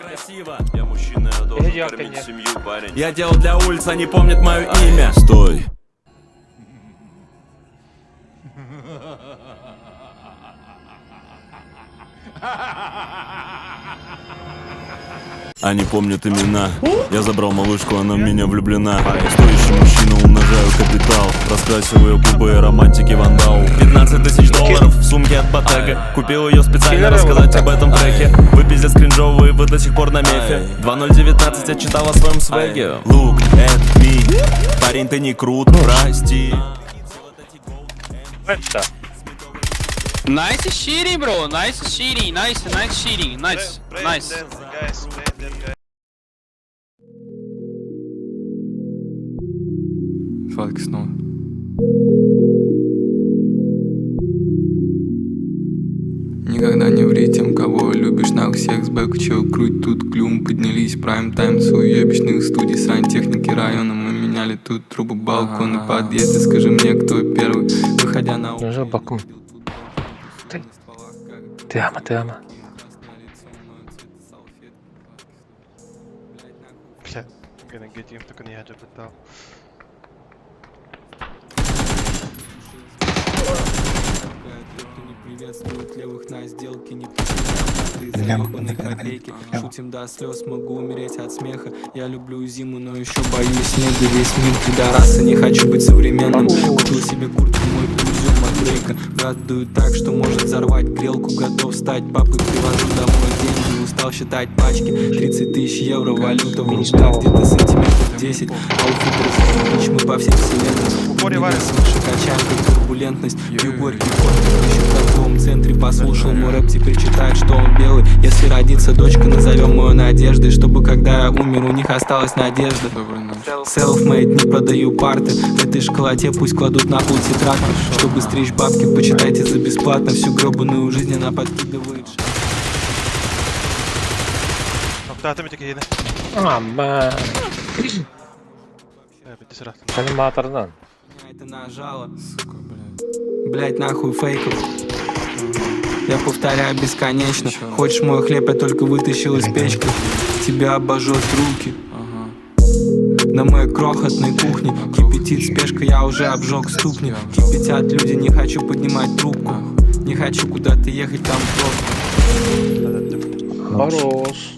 Красиво. Я мужчина, я должен кормить семью, парень. Я делал для улиц, они помнят мое имя. Стой. Они помнят имена. Я забрал малышку, она в меня влюблена. Стоящий мужчина, умножаю капитал. Раскрасиваю губы романтики вандал. 15 тысяч долларов в сумке от Ботега. Купил ее специально рассказать об этом треке. Вы пиздец кринжовые, вы до сих пор на мефе. 2019 я читал о своем свеге. Look at me. Парень, ты не крут, прости. Nice shooting, bro. Nice shooting. Nice shooting. Nice. Сладких снов. Никогда не ври тем, кого любишь, нахуй секс, бэк, чел, круть тут клюм. Поднялись прайм-тайм с уебищных студий, срань техники района. Мы меняли тут трубы, балконы, подъезды. Скажи мне, кто первый, выходя на улицу. Te ama. Бля, негатив, только не яджа пытал. Приветствуют левых на сделке, не копейки. Шутим до слез, могу умереть от смеха. Я люблю зиму, но еще боюсь снега. Весь мир пидорасы, не хочу быть современным. Купил себе куртку, мой изюм от Дрейка. Брат дует так, что может взорвать грелку. Готов стать папой, привожу домой деньги. Устал считать пачки, 30 тысяч евро, валюта в рублях. Где-то сантиметров 10, алфитры, мы по всей вселенной. Слышу, качаем как турбулентность. Пью горький кофе, в торговом центре. Послушал мой рэп, теперь читает, что он белый. Если родится дочка, назовем ее Надеждой. Чтобы когда я умер, у них осталась надежда. Self-made, не продаю парты. В этой шоколаде пусть кладут на пол тетрадь. Чтобы стричь бабки, почитайте за бесплатно. Всю гребаную жизнь она подкидывает. Aman. Animator'dan. Это нажало. Сука, блять, нахуй фейков. Я повторяю бесконечно. Хочешь мой хлеб, я только вытащил из печки. Тебя обожжет руки. На моей крохотной кухне кипятит спешка, я уже обжег ступни. Кипятят люди, не хочу поднимать трубку. Не хочу куда-то ехать, там плохо. Хорош.